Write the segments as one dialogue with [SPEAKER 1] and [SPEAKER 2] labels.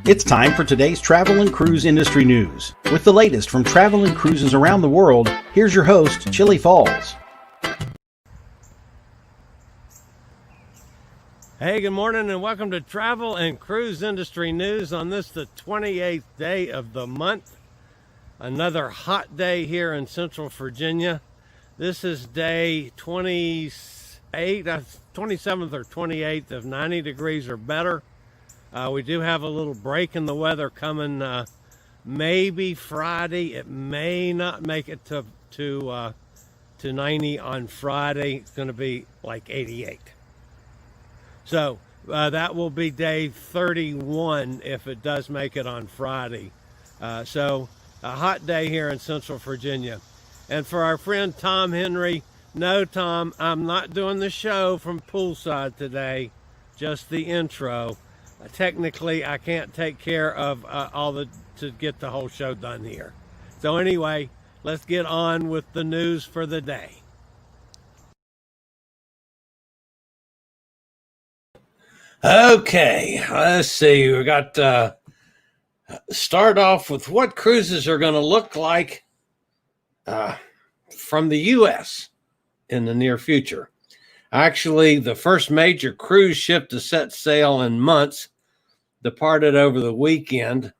[SPEAKER 1] It's time for today's travel and cruise industry news. With the latest from travel and cruises around the world, here's your host, Chillie Falls.
[SPEAKER 2] Hey, good morning and welcome to Travel and Cruise Industry News on this, the 28th day of the month. Another hot day here in Central Virginia. This is day 27th or 28th of 90 degrees or better. We do have a little break in the weather coming maybe Friday. It may not make it to 90 on Friday. It's going to be like 88. So that will be day 31 if it does make it on Friday. So a hot day here in Central Virginia. And for our friend Tom Henry, no, Tom, I'm not doing the show from poolside today, just the intro. Technically, I can't take care of to get the whole show done here. So anyway, let's get on with the news for the day. Okay, let's see. We got start off with what cruises are going to look like from the U.S. in the near future. Actually, the first major cruise ship to set sail in months departed over the weekend,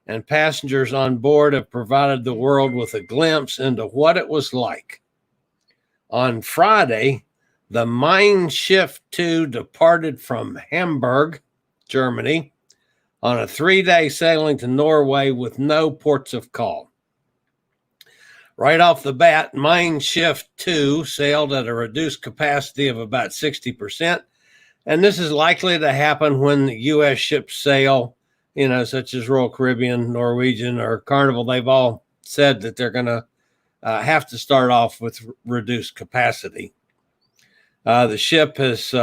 [SPEAKER 2] and passengers on board have provided the world with a glimpse into what it was like. On Friday, the Mein Schiff 2 departed from Hamburg, Germany, on a 3-day sailing to Norway with no ports of call. Right off the bat, Mein Schiff 2 sailed at a reduced capacity of about 60%, and this is likely to happen when U.S. ships sail, such as Royal Caribbean, Norwegian, or Carnival. They've all said that they're going to have to start off with reduced capacity. The ship has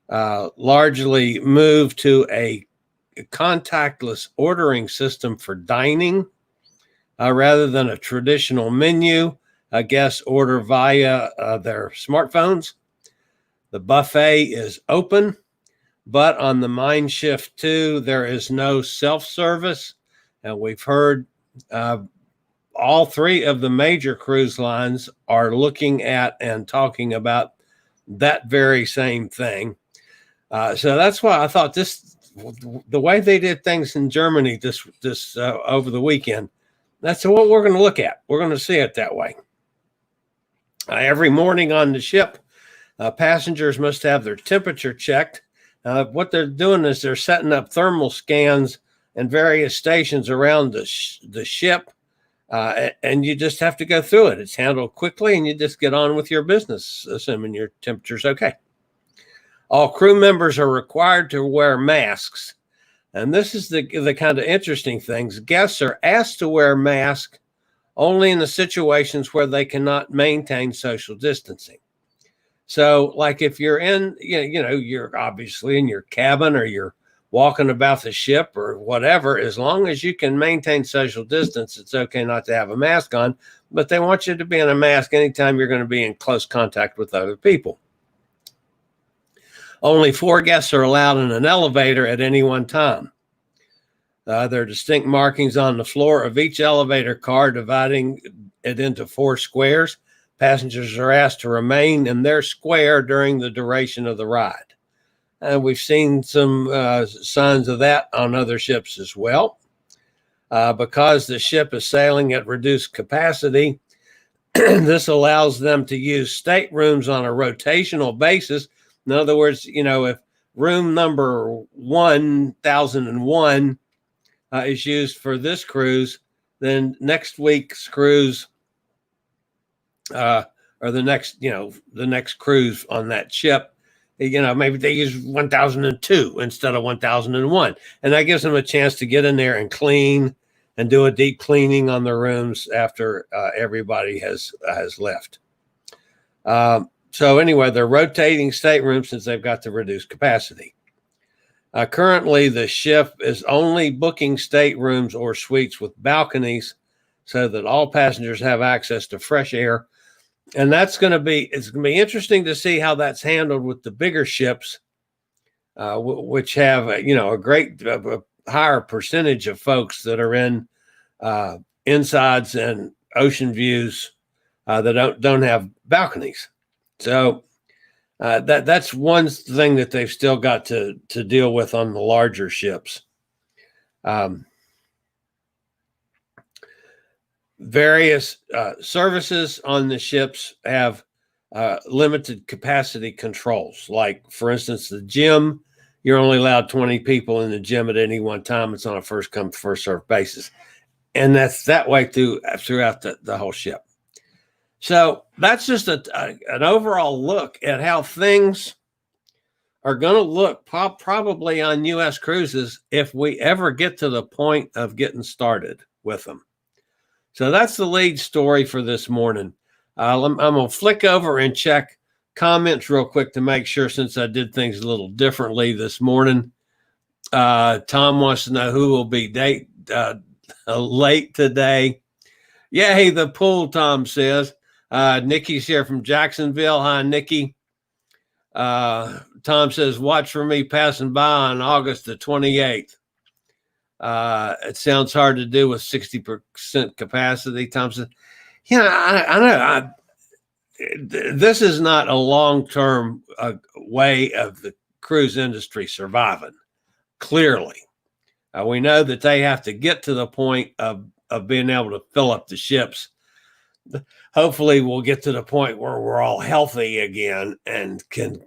[SPEAKER 2] largely moved to a contactless ordering system for dining rather than a traditional menu. Guests order via their smartphones. The buffet is open, but on the Mein Schiff 2, there is no self-service. And we've heard all three of the major cruise lines are looking at and talking about that very same thing. So that's why I thought the way they did things in Germany this over the weekend, that's what we're going to look at. We're going to see it that way. Every morning on the ship, passengers must have their temperature checked. What they're doing is they're setting up thermal scans in various stations around the ship, and you just have to go through it. It's handled quickly, and you just get on with your business, assuming your temperature's okay. All crew members are required to wear masks, and this is the kind of interesting things. Guests are asked to wear masks only in the situations where they cannot maintain social distancing. So, like if you're in, you're obviously in your cabin or you're walking about the ship or whatever, as long as you can maintain social distance, it's okay not to have a mask on, but they want you to be in a mask anytime you're going to be in close contact with other people. Only 4 guests are allowed in an elevator at any one time. There are distinct markings on the floor of each elevator car, dividing it into 4 squares. Passengers are asked to remain in their square during the duration of the ride. And we've seen some signs of that on other ships as well. Because the ship is sailing at reduced capacity, this allows them to use staterooms on a rotational basis. In other words, if room number 1001 is used for this cruise, then next week's cruise or the next cruise on that ship, maybe they use 1002 instead of 1001. And that gives them a chance to get in there and clean and do a deep cleaning on the rooms after everybody has left. So anyway, they're rotating staterooms since they've got the reduced capacity. Currently, the ship is only booking staterooms or suites with balconies so that all passengers have access to fresh air. And it's going to be interesting to see how that's handled with the bigger ships, which have, a great higher percentage of folks that are in insides and ocean views that don't have balconies. So that's one thing that they've still got to deal with on the larger ships. Various services on the ships have limited capacity controls. Like, for instance, the gym, you're only allowed 20 people in the gym at any one time. It's on a first come, first served basis. And that's that way throughout the whole ship. So that's just an overall look at how things are going to look probably on U.S. cruises if we ever get to the point of getting started with them. So that's the lead story for this morning. I'm going to flick over and check comments real quick to make sure, since I did things a little differently this morning. Tom wants to know who will be late today. Yay, the pool, Tom says. Nikki's here from Jacksonville. Hi, Nikki. Tom says, watch for me passing by on August the 28th. It sounds hard to do with 60% capacity. Tom says, I know. This is not a long-term way of the cruise industry surviving. Clearly, we know that they have to get to the point of being able to fill up the ships. Hopefully, we'll get to the point where we're all healthy again and can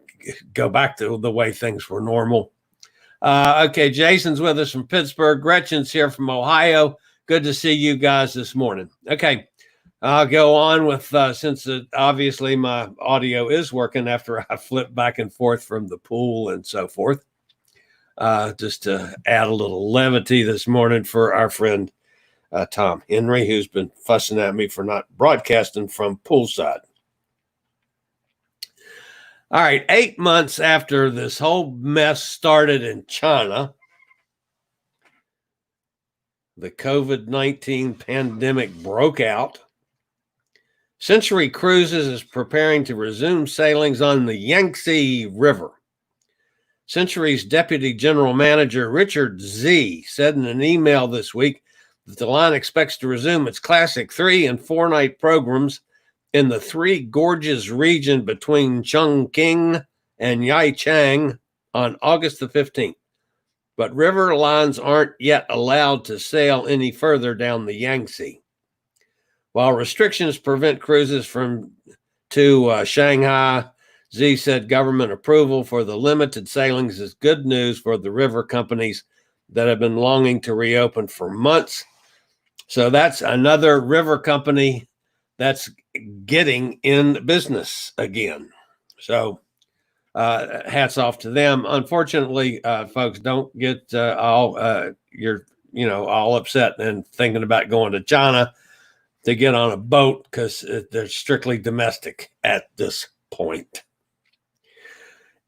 [SPEAKER 2] go back to the way things were normal. Okay, Jason's with us from Pittsburgh. Gretchen's here from Ohio. Good to see you guys this morning. Okay, I'll go on with, since obviously my audio is working after I flip back and forth from the pool and so forth, just to add a little levity this morning for our friend Tom Henry, who's been fussing at me for not broadcasting from poolside. All right, 8 months after this whole mess started in China, the COVID-19 pandemic broke out. Century Cruises is preparing to resume sailings on the Yangtze River. Century's Deputy General Manager Richard Z said in an email this week that the line expects to resume its classic 3- and 4-night programs in the Three Gorges region between Chongqing and Yichang on August the 15th. But river lines aren't yet allowed to sail any further down the Yangtze. While restrictions prevent cruises to Shanghai, Z said government approval for the limited sailings is good news for the river companies that have been longing to reopen for months. So that's another river company that's getting in business again. So hats off to them. Unfortunately, folks, don't get all upset and thinking about going to China to get on a boat, because they're strictly domestic at this point.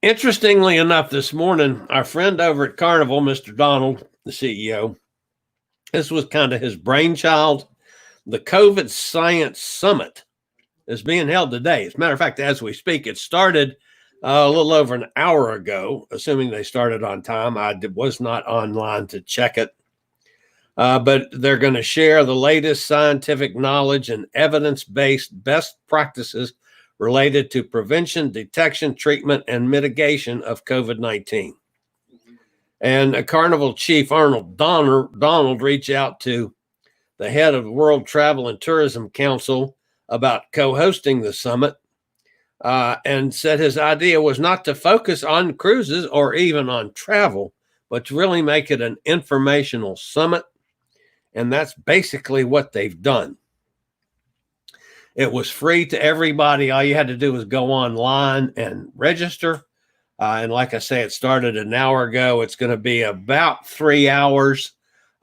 [SPEAKER 2] Interestingly enough, this morning, our friend over at Carnival, Mr. Donald, the CEO, this was kind of his brainchild. The COVID Science Summit is being held today. As a matter of fact, as we speak, it started a little over an hour ago, assuming they started on time. I was not online to check it. But they're going to share the latest scientific knowledge and evidence-based best practices related to prevention, detection, treatment, and mitigation of COVID-19. And Carnival Chief Arnold Donald reached out to the head of the World Travel and Tourism Council about co-hosting the summit, and said his idea was not to focus on cruises or even on travel, but to really make it an informational summit. And that's basically what they've done. It was free to everybody. All you had to do was go online and register. And like I say, it started an hour ago. It's going to be about 3 hours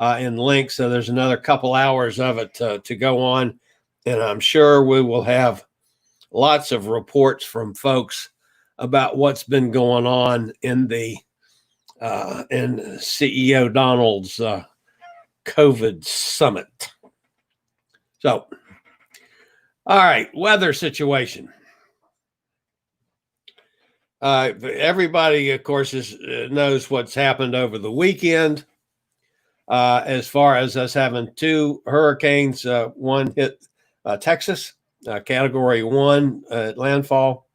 [SPEAKER 2] in length. So there's another couple hours of it to go on. And I'm sure we will have lots of reports from folks about what's been going on in CEO Donald's COVID summit. So, all right, weather situation. Everybody, of course, knows what's happened over the weekend. as far as us having two hurricanes. One hit Texas, Category 1 at landfall.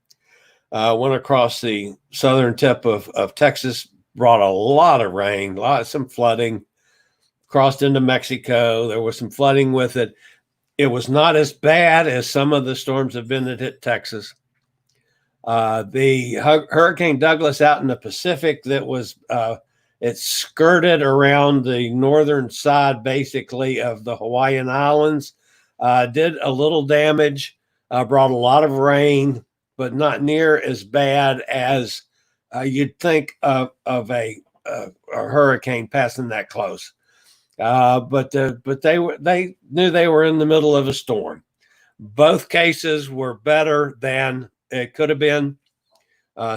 [SPEAKER 2] Went across the southern tip of Texas, brought a lot of rain, some flooding, crossed into Mexico. There was some flooding with it. It was not as bad as some of the storms have been that hit Texas. The Hurricane Douglas out in the Pacific, that was it skirted around the northern side, basically, of the Hawaiian Islands. Did a little damage, brought a lot of rain, but not near as bad as you'd think of a hurricane passing that close. But they knew they were in the middle of a storm. Both cases were better than it could have been.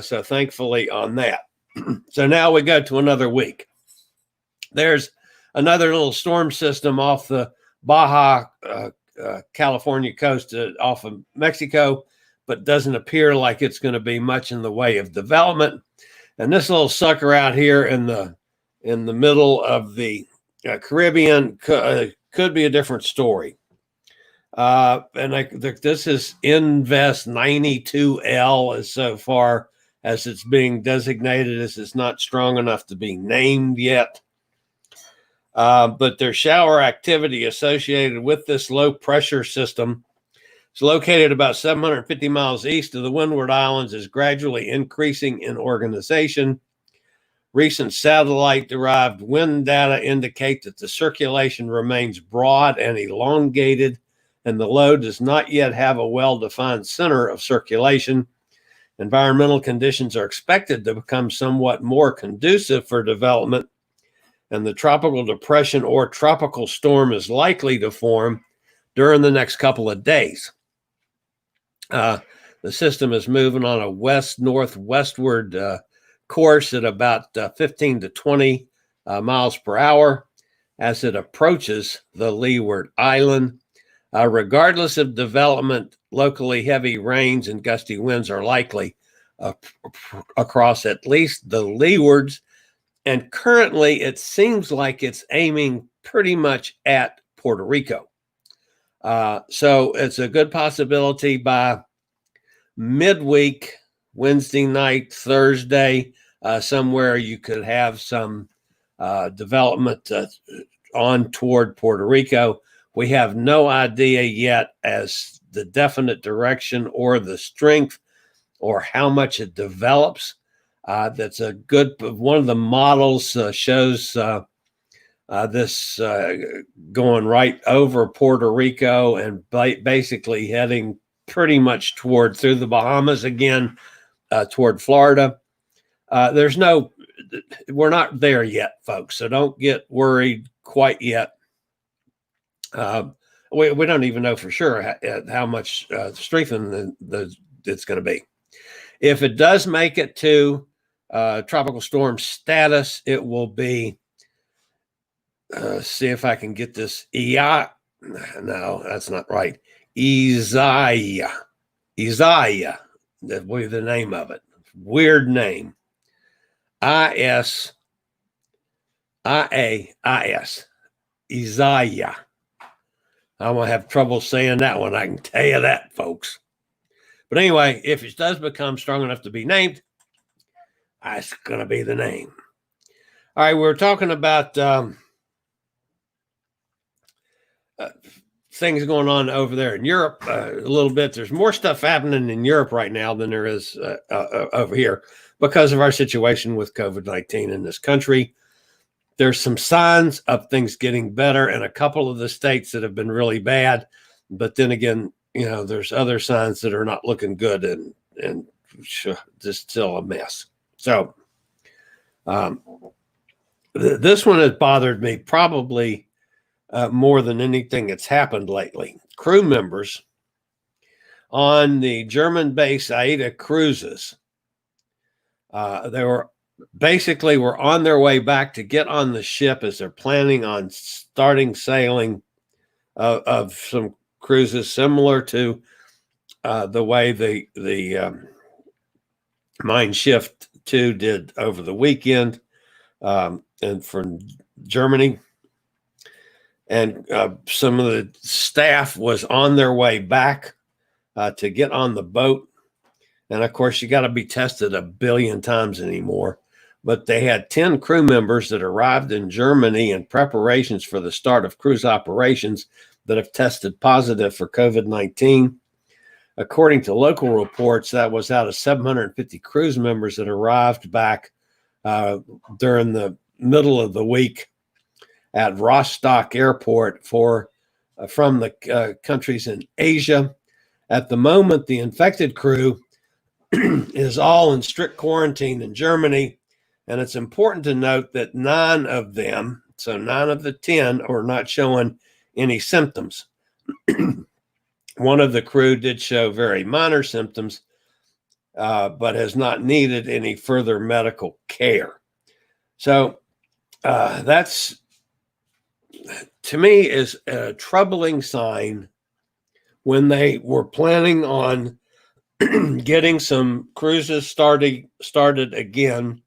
[SPEAKER 2] So thankfully on that. So now we go to another week. There's another little storm system off the Baja California coast off of Mexico, but doesn't appear like it's going to be much in the way of development. And this little sucker out here in the middle of the Caribbean could be a different story. This is Invest 92L as so far as it's being designated, as it's not strong enough to be named yet. But there's shower activity associated with this low pressure system. It's located about 750 miles east of the Windward Islands, is gradually increasing in organization. Recent satellite-derived wind data indicate that the circulation remains broad and elongated, and the low does not yet have a well-defined center of circulation. Environmental conditions are expected to become somewhat more conducive for development, and the tropical depression or tropical storm is likely to form during the next couple of days. The system is moving on a west-northwestward course at about 15 to 20 miles per hour as it approaches the leeward island. Regardless of development, locally heavy rains and gusty winds are likely across at least the leewards. And currently, it seems like it's aiming pretty much at Puerto Rico. So it's a good possibility by midweek, Wednesday night, Thursday, somewhere you could have some development on toward Puerto Rico. We have no idea yet as the definite direction or the strength or how much it develops. That's a good one of the models shows this going right over Puerto Rico and basically heading pretty much through the Bahamas again, toward Florida. We're not there yet, folks, so don't get worried quite yet. We don't even know for sure how much strengthened it's going to be. If it does make it to tropical storm status, it will be, see if I can get this, no, that's not right, Isaiah, that will be the name of it. Weird name. Isaiah. I'm going to have trouble saying that one. I can tell you that, folks. But anyway, if it does become strong enough to be named, that's going to be the name. All right, we're talking about things going on over there in Europe a little bit. There's more stuff happening in Europe right now than there is over here because of our situation with COVID-19 in this country. There's some signs of things getting better in a couple of the states that have been really bad. But then again, there's other signs that are not looking good and just still a mess. So this one has bothered me probably more than anything that's happened lately. Crew members on the German base Aida cruises, they were on their way back to get on the ship as they're planning on starting sailing of some cruises similar to the way the Mein Schiff 2 did over the weekend, and from Germany. and some of the staff was on their way back to get on the boat. And of course, you got to be tested 1 billion times anymore. But they had 10 crew members that arrived in Germany in preparations for the start of cruise operations that have tested positive for COVID-19. According to local reports, that was out of 750 cruise members that arrived back during the middle of the week at Rostock Airport from the countries in Asia. At the moment, the infected crew is all in strict quarantine in Germany. And it's important to note that 9 of them, so 9 of the 10, are not showing any symptoms. One of the crew did show very minor symptoms, but has not needed any further medical care. So that's, to me, is a troubling sign when they were planning on getting some cruises started again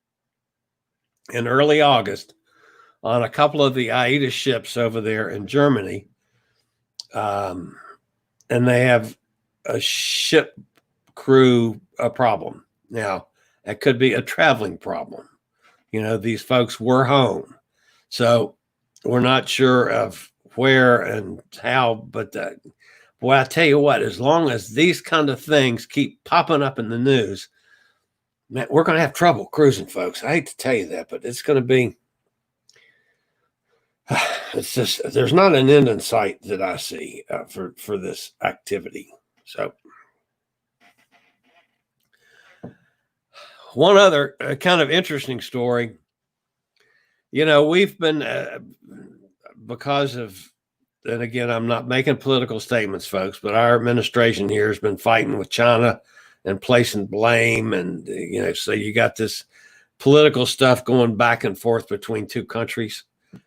[SPEAKER 2] in early August on a couple of the Aida ships over there in Germany. And they have a ship crew problem. Now, it could be a traveling problem. These folks were home. So we're not sure of where and how, but boy, I tell you what, as long as these kind of things keep popping up in the news, man, we're going to have trouble cruising, folks. I hate to tell you that, but it's going to be, it's just, there's not an end in sight that I see for this activity. So one other kind of interesting story, we've been, because of, and again, I'm not making political statements, folks, but our administration here has been fighting with China and placing blame. And, so you got this political stuff going back and forth between two countries.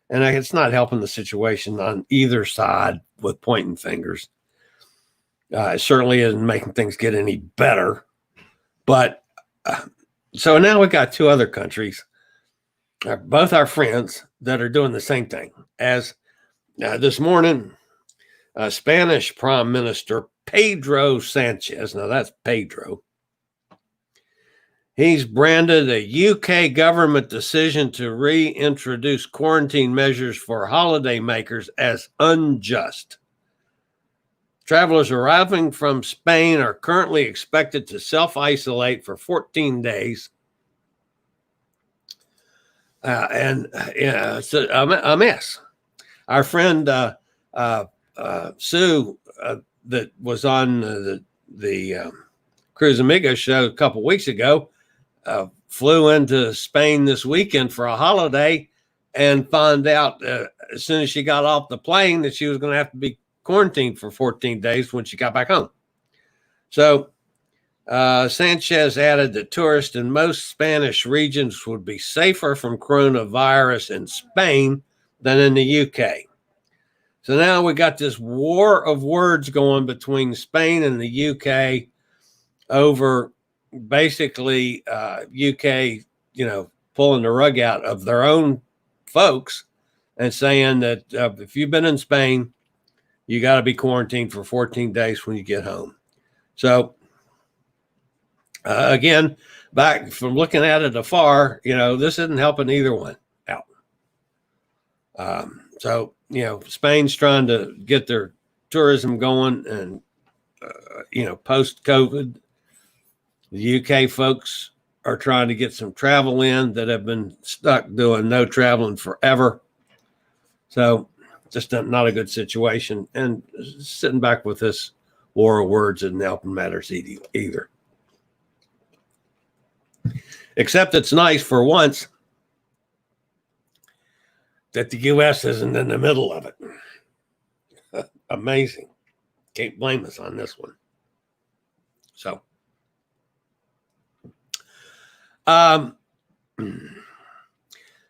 [SPEAKER 2] And it's not helping the situation on either side with pointing fingers. It certainly isn't making things get any better. But so now we got 2 other countries, both our friends, that are doing the same thing. As this morning, Spanish Prime Minister Pedro Sanchez, now that's Pedro, he's branded a UK government decision to reintroduce quarantine measures for holidaymakers as unjust. Travelers arriving from Spain are currently expected to self-isolate for 14 days. It's a mess. Our friend Sue, that was on the Cruise Amigos show a couple weeks ago, flew into Spain this weekend for a holiday and found out as soon as she got off the plane that she was going to have to be quarantined for 14 days when she got back home. So Sanchez added that tourists in most Spanish regions would be safer from coronavirus in Spain than in the UK. So now we got this war of words going between Spain and the UK over basically UK, pulling the rug out of their own folks and saying that if you've been in Spain, you got to be quarantined for 14 days when you get home. So again, back from looking at it afar, this isn't helping either one out. So, Spain's trying to get their tourism going and, post-COVID, the UK folks are trying to get some travel in that have been stuck doing no traveling forever. So just not a good situation. And sitting back with this war of words isn't helping matters either. Except it's nice for once that the U.S. isn't in the middle of it. Amazing. Can't blame us on this one. So,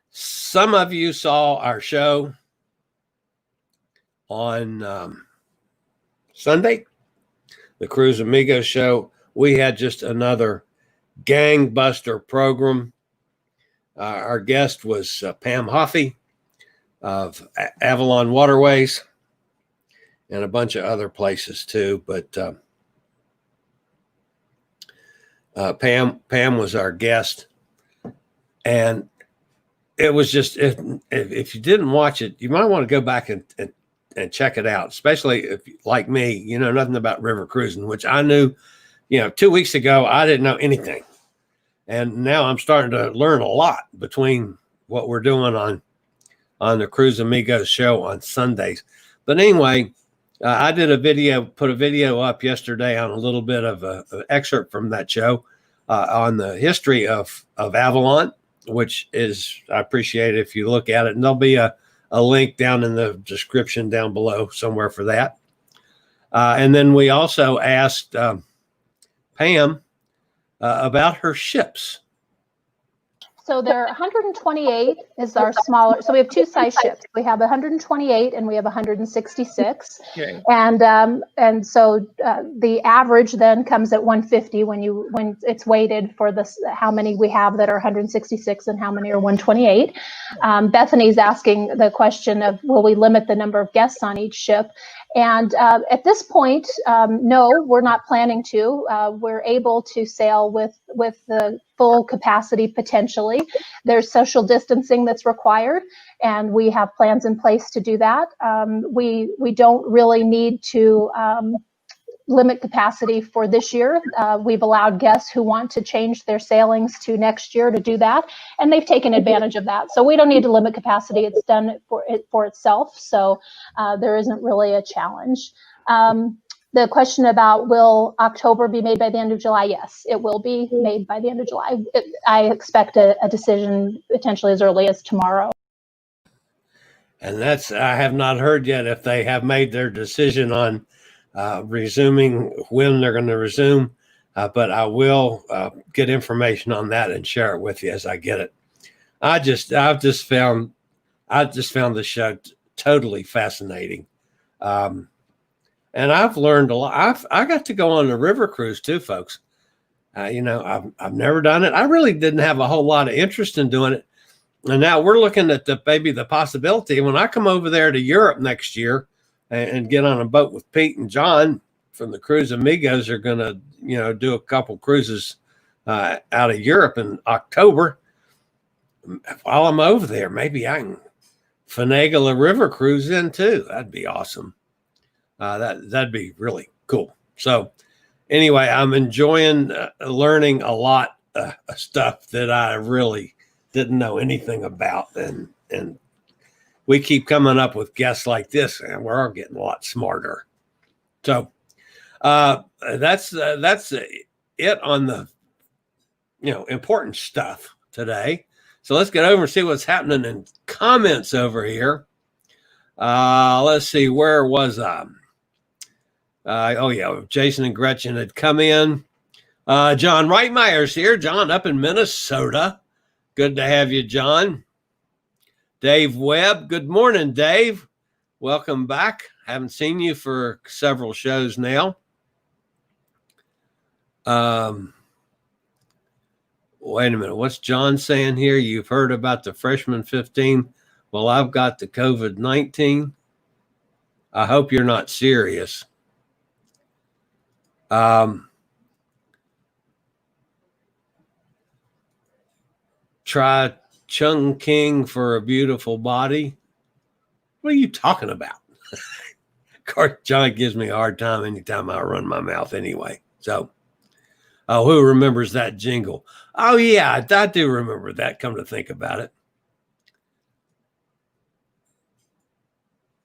[SPEAKER 2] some of you saw our show on Sunday, the Cruise Amigos show. We had just another gangbuster program. Our guest was Pam Hoffey, of Avalon Waterways and a bunch of other places too. But Pam was our guest, and it was just, if you didn't watch it, you might want to go back and check it out, especially if, like me, you know nothing about river cruising, which I knew, 2 weeks ago, I didn't know anything. And now I'm starting to learn a lot between what we're doing on the Cruise Amigos show on Sundays. But anyway, I did put a video up yesterday on a little bit of an excerpt from that show on the history of Avalon, which is, I appreciate it if you look at it. And there'll be a link down in the description down below somewhere for that. And then we also asked Pam about her ships.
[SPEAKER 3] So there are 128 is our smaller. So we have two size ships. We have 128 and we have 166.
[SPEAKER 2] Okay.
[SPEAKER 3] And so the average then comes at 150 when it's weighted for this, how many we have that are 166 and how many are 128. Bethany's asking the question of, will we limit the number of guests on each ship? And at this point, no, we're not planning to. We're able to sail with the full capacity potentially. There's social distancing that's required, and we have plans in place to do that. We don't really need to limit capacity for this year. We've allowed guests who want to change their sailings to next year to do that, and they've taken advantage of that. So we don't need to limit capacity. It's done for itself. So there isn't really a challenge. The question about, will October be made by the end of July? Yes, it will be made by the end of July. I expect a decision potentially as early as tomorrow.
[SPEAKER 2] And I have not heard yet if they have made their decision on resuming, when they're going to resume, but I will get information on that and share it with you as I get it. I've just found the show totally fascinating, and I've learned a lot. I got to go on a river cruise too, folks. I've never done it. I really didn't have a whole lot of interest in doing it, and now we're looking at the possibility when I come over there to Europe next year and get on a boat with Pete and John from the Cruise Amigos. Are going to, do a couple cruises out of Europe in October. While I'm over there, maybe I can finagle a river cruise in too. That'd be awesome. That'd be really cool. So anyway, I'm enjoying learning a lot of stuff that I really didn't know anything about. And we keep coming up with guests like this, and we're all getting a lot smarter. So that's it on the important stuff today. So let's get over and see what's happening in comments over here. Let's see, where was I? Jason and Gretchen had come in. John Reitmeyer's here. John up in Minnesota. Good to have you, John. Dave Webb. Good morning, Dave. Welcome back. Haven't seen you for several shows now. Wait a minute. What's John saying here? You've heard about the freshman 15. Well, I've got the COVID-19. I hope you're not serious. Try Chung King for a beautiful body. What are you talking about? Of course, John gives me a hard time anytime I run my mouth anyway. So, who remembers that jingle? Oh, yeah, I do remember that, come to think about it.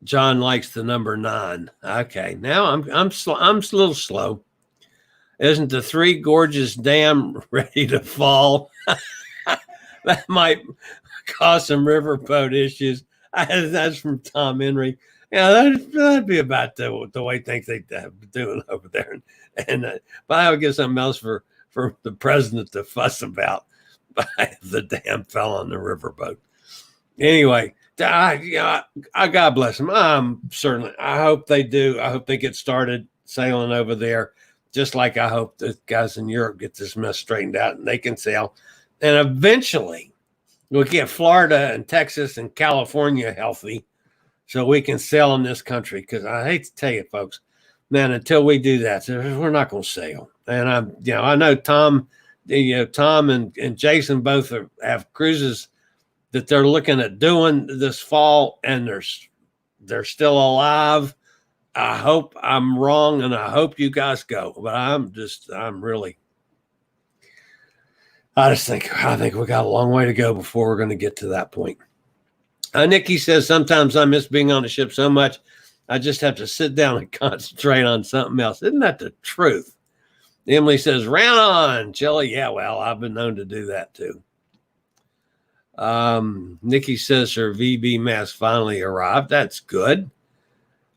[SPEAKER 2] John likes the number 9. Okay, now I'm a little slow. Isn't the Three Gorges Dam ready to fall? That might cause some riverboat issues. That's from Tom Henry. Yeah, that'd be about the way things they doing over there. And but I would get something else for the president to fuss about. The dam fell on the riverboat. Anyway, I God bless them. I hope they do. I hope they get started sailing over there, just like I hope the guys in Europe get this mess straightened out and they can sail. And eventually, we get Florida and Texas and California healthy so we can sail in this country. Because I hate to tell you, folks, man, until we do that, we're not going to sail. And I know Tom, Tom and Jason both have cruises that they're looking at doing this fall, and they're still alive. I hope I'm wrong, and I hope you guys go. But I think we got a long way to go before we're going to get to that point. Nikki says, sometimes I miss being on the ship so much, I just have to sit down and concentrate on something else. Isn't that the truth? Emily says, ran on, Chillie. Yeah, well, I've been known to do that too. Nikki says her VB mask finally arrived. That's good.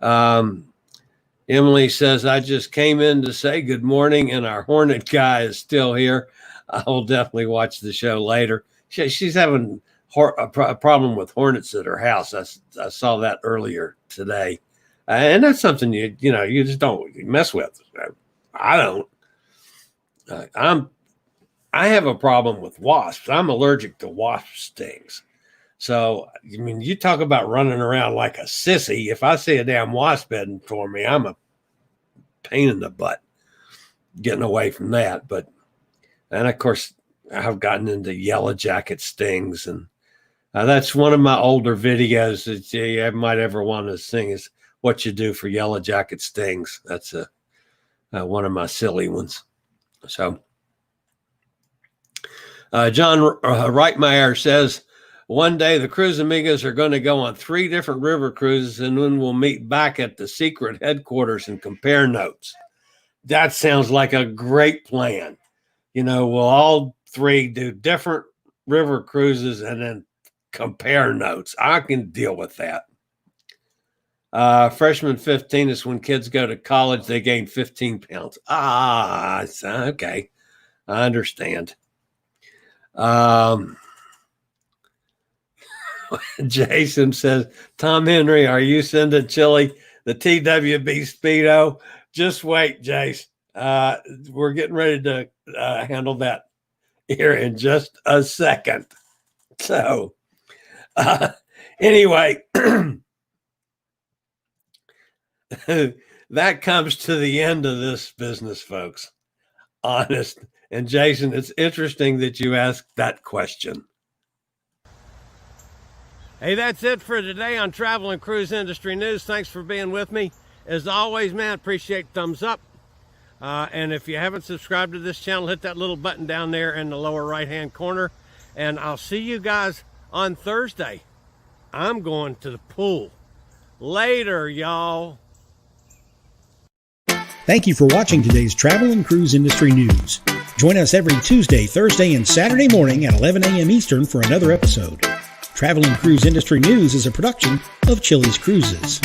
[SPEAKER 2] Emily says, I just came in to say good morning, and our Hornet guy is still here. I will definitely watch the show later. She's having a problem with hornets at her house. I saw that earlier today. And that's something you just don't mess with. I don't. I have a problem with wasps. I'm allergic to wasp stings. So, I mean, you talk about running around like a sissy. If I see a damn wasp heading for me, I'm a pain in the butt getting away from that. And of course, I've gotten into yellow jacket stings. And that's one of my older videos that you might ever want to sing is what you do for yellow jacket stings. That's one of my silly ones. So, John Reitmeyer says, one day the Cruise Amigos are going to go on 3 different river cruises, and then we'll meet back at the secret headquarters and compare notes. That sounds like a great plan. We'll all 3 do different river cruises and then compare notes. I can deal with that. Freshman 15 is when kids go to college, they gain 15 pounds. Okay. I understand. Jason says, Tom Henry, are you sending Chillie the TWB Speedo? Just wait, Jace. We're getting ready to handle that here in just a second. So, anyway, that comes to the end of this business, folks. Honest. And Jason, it's interesting that you asked that question. Hey, that's it for today on Travel and Cruise Industry News. Thanks for being with me. As always, man, appreciate thumbs up. And if you haven't subscribed to this channel, hit that little button down there in the lower right-hand corner. And I'll see you guys on Thursday. I'm going to the pool. Later, y'all.
[SPEAKER 1] Thank you for watching today's Travel and Cruise Industry News. Join us every Tuesday, Thursday, and Saturday morning at 11 a.m. Eastern for another episode. Travel and Cruise Industry News is a production of Chillie's Cruises.